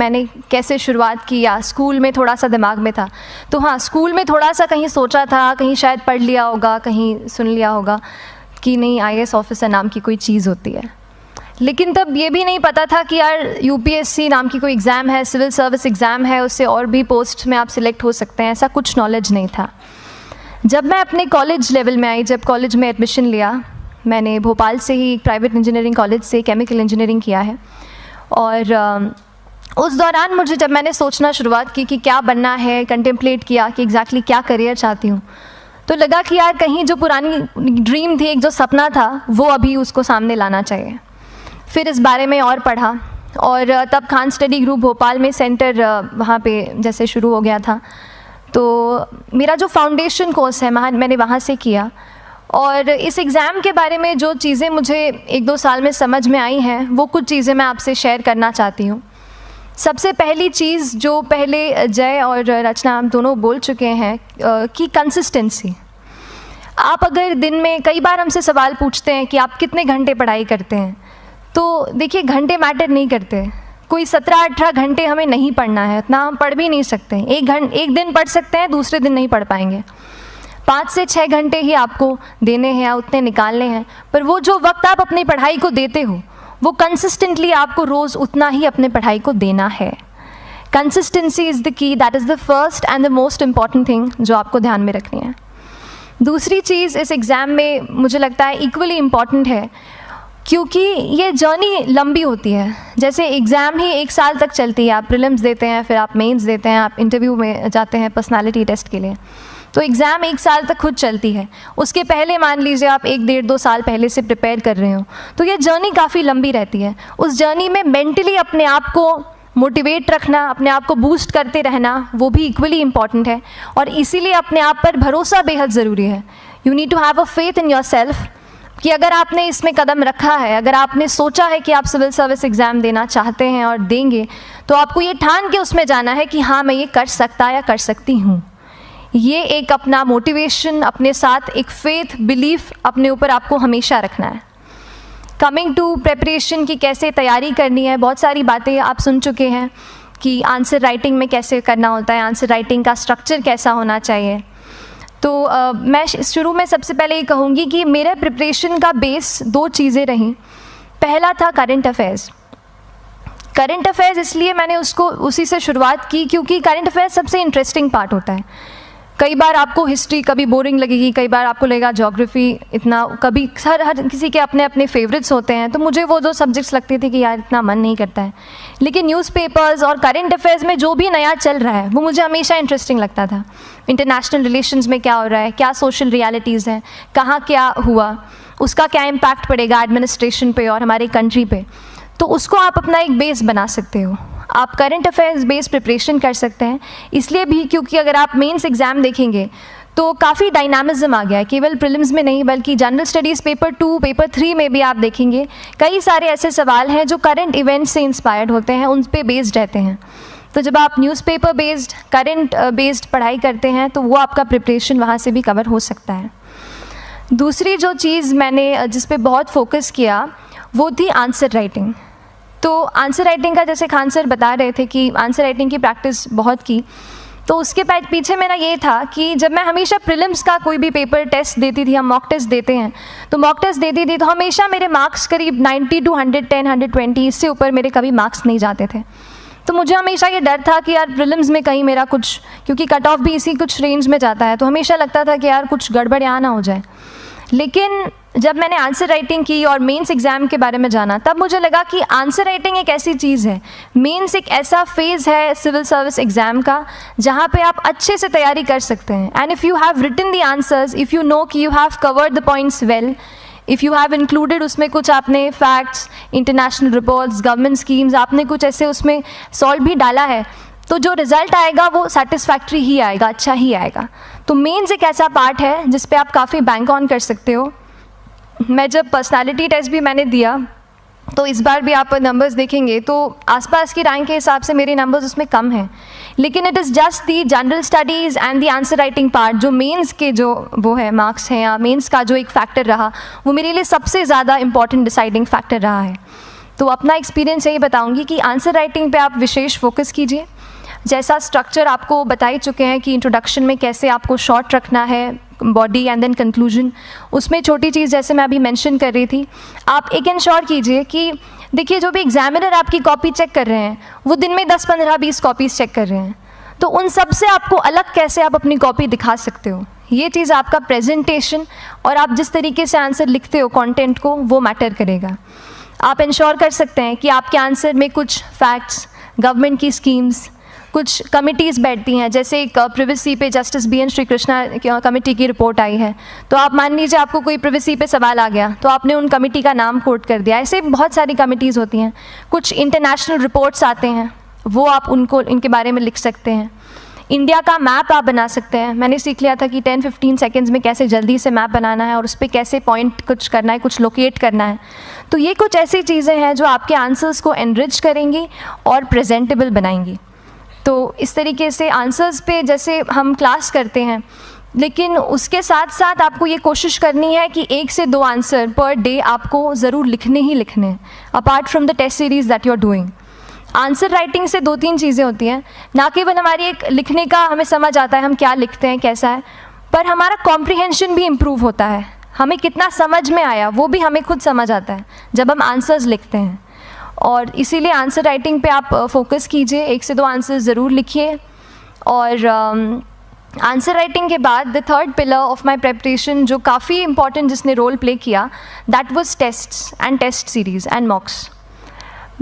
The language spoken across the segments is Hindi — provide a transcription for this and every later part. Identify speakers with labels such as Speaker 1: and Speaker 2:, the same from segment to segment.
Speaker 1: मैंने कैसे शुरुआत की या स्कूल में थोड़ा सा दिमाग में था, तो हाँ, स्कूल में थोड़ा सा कहीं सोचा था, कहीं शायद पढ़ लिया होगा, कहीं सुन लिया होगा कि नहीं IAS ऑफिसर नाम की कोई चीज़ होती है। लेकिन तब ये भी नहीं पता था कि यार UPSC नाम की कोई एग्ज़ाम है, सिविल सर्विस एग्ज़ाम है, उससे और भी पोस्ट में आप सिलेक्ट हो सकते हैं, ऐसा कुछ नॉलेज नहीं था। जब मैं अपने कॉलेज लेवल में आई, जब कॉलेज में एडमिशन लिया, मैंने भोपाल से ही प्राइवेट इंजीनियरिंग कॉलेज से केमिकल इंजीनियरिंग किया है, और उस दौरान मुझे जब मैंने सोचना शुरुआत की कि क्या बनना है, कंटेम्पलेट किया कि एग्जैक्टली क्या करियर चाहती हूँ, तो लगा कि यार कहीं जो पुरानी ड्रीम थी, एक जो सपना था, वो अभी उसको सामने लाना चाहिए। फिर इस बारे में और पढ़ा, और तब खान स्टडी ग्रुप भोपाल में सेंटर वहाँ पे जैसे शुरू हो गया था, तो मेरा जो फाउंडेशन कोर्स है मैंने वहाँ से किया। और इस एग्ज़ाम के बारे में जो चीज़ें मुझे 1-2 साल में समझ में आई हैं, वो कुछ चीज़ें मैं आपसे शेयर करना चाहती हूँ। सबसे पहली चीज़ जो पहले जय और रचना हम दोनों बोल चुके हैं कि कंसिस्टेंसी। आप अगर दिन में, कई बार हमसे सवाल पूछते हैं कि आप कितने घंटे पढ़ाई करते हैं, तो देखिए घंटे मैटर नहीं करते। कोई 17-18 घंटे हमें नहीं पढ़ना है, इतना हम पढ़ भी नहीं सकते। एक दिन पढ़ सकते हैं, दूसरे दिन नहीं पढ़ पाएंगे। 5 से 6 घंटे ही आपको देने हैं या उतने निकालने हैं, पर वो जो वक्त आप अपनी पढ़ाई को देते हो, वो कंसिस्टेंटली आपको रोज़ उतना ही अपने पढ़ाई को देना है। Consistency is the key, that is the first and the most important thing जो आपको ध्यान में रखनी है। दूसरी चीज़ इस एग्ज़ाम में मुझे लगता है इक्वली इम्पॉर्टेंट है, क्योंकि ये जर्नी लंबी होती है। जैसे एग्ज़ाम ही 1 साल तक चलती है, आप प्रीलिम्स देते हैं, फिर आप मेंस देते हैं, आप इंटरव्यू में जाते हैं पर्सनालिटी टेस्ट के लिए, तो एग्ज़ाम 1 साल तक खुद चलती है। उसके पहले मान लीजिए आप 1-1.5-2 साल पहले से प्रिपेयर कर रहे हो, तो ये जर्नी काफ़ी लंबी रहती है। उस जर्नी में मेंटली अपने आप को मोटिवेट रखना, अपने आप को बूस्ट करते रहना, वो भी इक्वली इम्पॉर्टेंट है, और इसीलिए अपने आप पर भरोसा बेहद ज़रूरी है। You need to have a faith in yourself कि अगर आपने इसमें कदम रखा है, अगर आपने सोचा है कि आप सिविल सर्विस एग्ज़ाम देना चाहते हैं और देंगे, तो आपको ये ठान के उसमें जाना है कि हाँ, मैं ये कर सकता या कर सकती हूँ। ये एक अपना मोटिवेशन, अपने साथ एक फेथ, बिलीफ अपने ऊपर आपको हमेशा रखना है। कमिंग टू प्रेपरेशन की कैसे तैयारी करनी है, बहुत सारी बातें आप सुन चुके हैं कि आंसर राइटिंग में कैसे करना होता है, आंसर राइटिंग का स्ट्रक्चर कैसा होना चाहिए। तो मैं शुरू में सबसे पहले ये कहूँगी कि मेरे प्रिपरेशन का बेस 2 चीज़ें रहीं। पहला था करंट अफेयर्स। करंट अफेयर्स इसलिए मैंने उसी से शुरुआत की क्योंकि करंट अफेयर्स सबसे इंटरेस्टिंग पार्ट होता है। कई बार आपको हिस्ट्री कभी बोरिंग लगेगी, कई बार आपको लगेगा ज्योग्राफी इतना, कभी हर किसी के अपने अपने फेवरेट्स होते हैं। तो मुझे वो 2 सब्जेक्ट्स लगती थी कि यार इतना मन नहीं करता है, लेकिन न्यूज़पेपर्स और करंट अफेयर्स में जो भी नया चल रहा है वो मुझे हमेशा इंटरेस्टिंग लगता था। इंटरनेशनल रिलेशंस में क्या हो रहा है, क्या सोशल रियलिटीज़ हैं, कहाँ क्या हुआ, उसका क्या इम्पैक्ट पड़ेगा एडमिनिस्ट्रेशन पे और हमारी कंट्री पे, तो उसको आप अपना एक बेस बना सकते हो। आप करंट अफेयर्स बेस्ड प्रिपरेशन कर सकते हैं, इसलिए भी क्योंकि अगर आप मेंस एग्ज़ाम देखेंगे तो काफ़ी डायनामिज्म आ गया है, केवल प्रीलिम्स में नहीं बल्कि जनरल स्टडीज़ पेपर 2, पेपर 3 में भी आप देखेंगे कई सारे ऐसे सवाल हैं जो करंट इवेंट्स से इंस्पायर्ड होते हैं, उन पे बेस्ड रहते हैं। तो जब आप न्यूज़पेपर बेस्ड, करंट बेस्ड पढ़ाई करते हैं तो वो आपका प्रिपरेशन वहाँ से भी कवर हो सकता है। दूसरी जो चीज़ मैंने जिस पे बहुत फोकस किया वो थी आंसर राइटिंग। तो आंसर राइटिंग का जैसे खान सर बता रहे थे कि आंसर राइटिंग की प्रैक्टिस बहुत की, तो उसके पीछे मेरा ये था कि जब मैं हमेशा प्रीलिम्स का कोई भी पेपर टेस्ट देती थी, हम मॉक टेस्ट देते हैं, तो मॉक टेस्ट देती थी तो हमेशा मेरे मार्क्स करीब 90 to 110, 120, इससे ऊपर मेरे कभी मार्क्स नहीं जाते थे। तो मुझे हमेशा ये डर था कि यार प्रीलिम्स में कहीं मेरा कुछ, क्योंकि कट ऑफ भी इसी कुछ रेंज में जाता है, तो हमेशा लगता था कि यार कुछ गड़बड़ यहाँ ना हो जाए। लेकिन जब मैंने आंसर राइटिंग की और मेंस एग्ज़ाम के बारे में जाना, तब मुझे लगा कि आंसर राइटिंग एक ऐसी चीज़ है, मेंस एक ऐसा फेज़ है सिविल सर्विस एग्ज़ाम का जहाँ पे आप अच्छे से तैयारी कर सकते हैं। And if you have written the answers, if you know कि you have covered the points well, if you have included उसमें कुछ आपने facts, international reports, government schemes, आपने कुछ ऐसे उसमें सॉल्व भी डाला है, तो जो रिज़ल्ट आएगा वो सेटिस्फैक्ट्री ही आएगा, अच्छा ही आएगा। तो मेंस एक ऐसा पार्ट है जिस पे आप काफ़ी बैंक ऑन कर सकते हो। मैं जब पर्सनालिटी टेस्ट भी मैंने दिया, तो इस बार भी आप नंबर्स देखेंगे तो आसपास की रैंक के हिसाब से मेरे नंबर्स उसमें कम हैं, लेकिन it is just the general studies and the answer writing part, जो मेंस के जो वो है मार्क्स हैं या मेंस का जो एक फैक्टर रहा, वो मेरे लिए सबसे ज़्यादा इंपॉर्टेंट डिसाइडिंग फैक्टर रहा है। तो अपना एक्सपीरियंस यही बताऊंगी कि आंसर राइटिंग पे आप विशेष फोकस कीजिए। जैसा स्ट्रक्चर आपको बता ही चुके हैं कि इंट्रोडक्शन में कैसे आपको शॉर्ट रखना है, बॉडी एंड देन कंक्लूजन, उसमें छोटी चीज़ जैसे मैं अभी मेंशन कर रही थी, आप एक इंश्योर कीजिए कि देखिए जो भी एग्जामिनर आपकी कॉपी चेक कर रहे हैं वो दिन में 10, 15, 20 कॉपीज़ चेक कर रहे हैं, तो उन सब से आपको अलग कैसे आप अपनी कॉपी दिखा सकते हो, ये चीज़ आपका प्रेजेंटेशन और आप जिस तरीके से आंसर लिखते हो कंटेंट को, वो मैटर करेगा। आप इंश्योर कर सकते हैं कि आपके आंसर में कुछ फैक्ट्स, गवर्नमेंट की स्कीम्स, कुछ कमिटीज़ बैठती हैं, जैसे एक प्रिवेसी पे जस्टिस BN श्रीकृष्णा कमेटी की रिपोर्ट आई है, तो आप मान लीजिए आपको कोई प्रिवेसी पे सवाल आ गया तो आपने उन कमेटी का नाम कोट कर दिया। ऐसे बहुत सारी कमिटीज़ होती हैं। कुछ इंटरनेशनल रिपोर्ट्स आते हैं, वो आप उनको इनके बारे में लिख सकते हैं। इंडिया का मैप आप बना सकते हैं। मैंने सीख लिया था कि 10-15 सेकेंड्स में कैसे जल्दी से मैप बनाना है और उस पर कैसे पॉइंट कुछ करना है, कुछ लोकेट करना है। तो ये कुछ ऐसी चीज़ें हैं जो आपके आंसर्स को एनरिच करेंगी और प्रेजेंटेबल बनाएंगी। तो इस तरीके से आंसर्स पे जैसे हम क्लास करते हैं, लेकिन उसके साथ साथ आपको ये कोशिश करनी है कि 1 से 2 आंसर पर डे आपको ज़रूर लिखने ही लिखने हैं, apart from the test series that you are doing. Answer writing से 2-3 चीज़ें होती हैं, ना केवल हमारी एक लिखने का हमें समझ आता है हम क्या लिखते हैं कैसा है, पर हमारा कॉम्प्रिहेंशन भी इम्प्रूव होता है। हमें कितना समझ में आया वो भी हमें खुद समझ आता है जब हम आंसर्स लिखते हैं। और इसीलिए आंसर राइटिंग पे आप फोकस कीजिए, 1 से 2 आंसर्स ज़रूर लिखिए। और आंसर राइटिंग के बाद the third pillar of my preparation जो काफ़ी इंपॉर्टेंट जिसने रोल प्ले किया, that was tests and test series and mocks.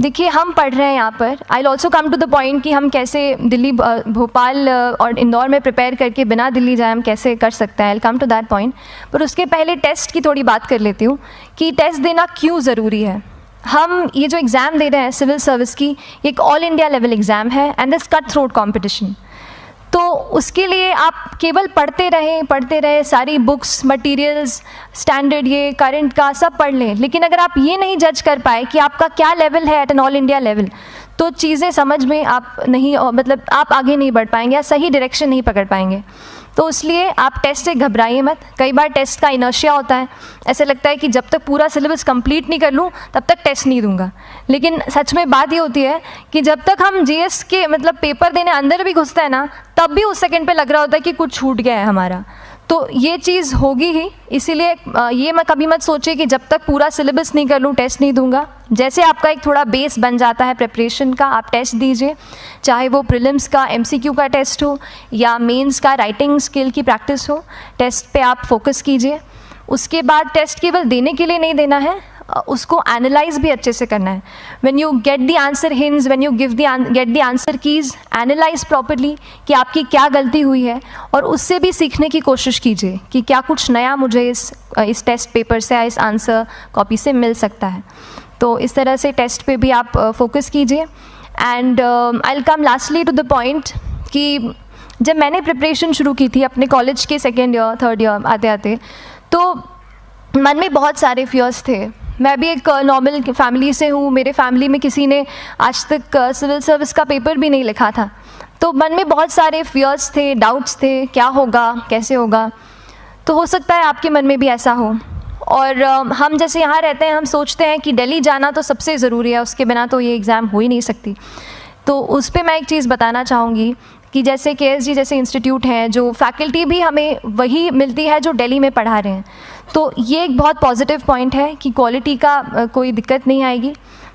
Speaker 1: देखिए हम पढ़ रहे हैं यहाँ पर, I will also come to the point कि हम कैसे दिल्ली, भोपाल और इंदौर में प्रिपेयर करके बिना दिल्ली जाए हम कैसे कर सकते हैं, I will come to that point. पर उसके पहले टेस्ट की थोड़ी बात कर लेती हूँ कि टेस्ट देना क्यों ज़रूरी है। हम ये जो एग्ज़ाम दे रहे हैं सिविल सर्विस की, ये एक ऑल इंडिया लेवल एग्ज़ाम है and this cut throat competition. तो उसके लिए आप केवल पढ़ते रहें, सारी बुक्स, मटेरियल्स, स्टैंडर्ड ये करंट का सब पढ़ लें, लेकिन अगर आप ये नहीं जज कर पाए कि आपका क्या लेवल है at an all India level, तो चीज़ें समझ में आप नहीं, मतलब आप आगे नहीं बढ़ पाएंगे या सही डायरेक्शन नहीं पकड़ पाएंगे। तो इसलिए आप टेस्ट से घबराइए मत। कई बार टेस्ट का इनर्शिया होता है, ऐसे लगता है कि जब तक पूरा सिलेबस कंप्लीट नहीं कर लूँ तब तक टेस्ट नहीं दूंगा, लेकिन सच में बात ये होती है कि जब तक हम GS के मतलब पेपर देने अंदर भी घुसते हैं ना, तब भी उस सेकंड पे लग रहा होता है कि कुछ छूट गया है हमारा। तो ये चीज़ होगी ही, इसीलिए ये मैं कभी मत सोचिए कि जब तक पूरा सिलेबस नहीं कर लूँ टेस्ट नहीं दूंगा। जैसे आपका एक थोड़ा बेस बन जाता है प्रिपरेशन का, आप टेस्ट दीजिए, चाहे वो प्रीलिम्स का MCQ का टेस्ट हो या मेंस का राइटिंग स्किल की प्रैक्टिस हो, टेस्ट पे आप फोकस कीजिए। उसके बाद टेस्ट केवल देने के लिए नहीं देना है, उसको एनालाइज भी अच्छे से करना है। When you get the answer hints, when you get the answer keys, analyse properly कि आपकी क्या गलती हुई है और उससे भी सीखने की कोशिश कीजिए कि क्या कुछ नया मुझे इस टेस्ट पेपर से या इस आंसर कॉपी से मिल सकता है। तो इस तरह से टेस्ट पे भी आप फोकस कीजिए। And I will come lastly to the point कि जब मैंने प्रिपरेशन शुरू की थी अपने कॉलेज के 2nd ईयर 3rd ईयर आते आते, तो मन में बहुत सारे फियर्स थे। मैं भी एक नॉर्मल फैमिली से हूँ, मेरे फैमिली में किसी ने आज तक सिविल सर्विस का पेपर भी नहीं लिखा था, तो मन में बहुत सारे फियर्स थे, डाउट्स थे, क्या होगा, कैसे होगा। तो हो सकता है आपके मन में भी ऐसा हो। और हम जैसे यहाँ रहते हैं, हम सोचते हैं कि दिल्ली जाना तो सबसे ज़रूरी है, उसके बिना तो ये एग्ज़ाम हो ही नहीं सकती। तो उस पर मैं एक चीज़ बताना चाहूँगी कि जैसे KSG जैसे इंस्टीट्यूट हैं, जो फैकल्टी भी हमें वही मिलती है जो दिल्ली में पढ़ा रहे हैं, तो ये एक बहुत पॉजिटिव पॉइंट है कि क्वालिटी का कोई दिक्कत नहीं आएगी।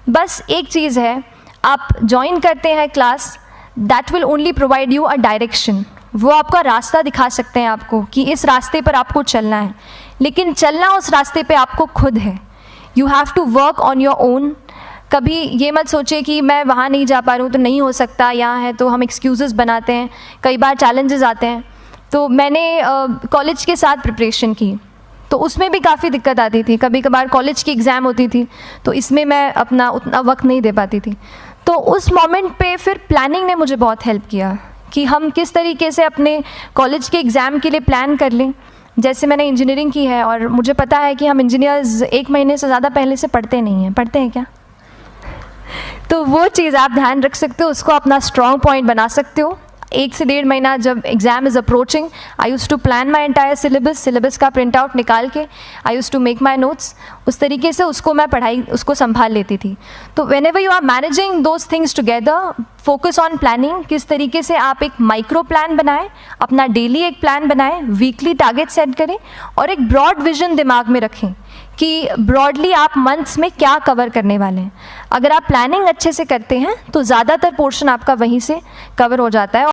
Speaker 1: बस एक चीज़ है, आप ज्वाइन करते हैं class, that will only provide you a direction. वो आपका रास्ता दिखा सकते हैं आपको कि इस रास्ते पर आपको चलना है, लेकिन चलना उस रास्ते पे आपको खुद है। You have to work on your own. कभी ये मत सोचिए कि मैं वहाँ नहीं जा पा रहा हूँ तो नहीं हो सकता, यहाँ है, तो हम एक्सक्यूज़ेस बनाते हैं। कई बार चैलेंजेस आते हैं। तो मैंने कॉलेज के साथ प्रिपरेशन की, तो उसमें भी काफ़ी दिक्कत आती थी। कभी कभार कॉलेज की एग्ज़ाम होती थी तो इसमें मैं अपना उतना वक्त नहीं दे पाती थी। तो उस मोमेंट पे फिर प्लानिंग ने मुझे बहुत हेल्प किया कि हम किस तरीके से अपने कॉलेज के एग्ज़ाम के लिए प्लान कर लें। जैसे मैंने इंजीनियरिंग की है और मुझे पता है कि हम इंजीनियर्स 1 महीने से ज़्यादा पहले से पढ़ते नहीं हैं। पढ़ते हैं क्या? तो वो चीज़ आप ध्यान रख सकते हो, उसको अपना स्ट्रॉन्ग पॉइंट बना सकते हो। 1 से 1.5 महीना जब exam is approaching, I use to plan my entire syllabus का प्रिंट आउट निकाल के I use to make my notes, उस तरीके से उसको मैं उसको संभाल लेती थी। तो whenever you are managing those things together, focus on planning, किस तरीके से आप एक माइक्रो प्लान बनाएं, अपना डेली एक प्लान बनाएं, वीकली टारगेट सेट करें और एक ब्रॉड विजन दिमाग में रखें कि ब्रॉडली आप मंथ्स में क्या कवर करने वाले हैं। अगर आप प्लानिंग अच्छे से करते हैं तो ज़्यादातर पोर्शन आपका वहीं से कवर हो जाता है।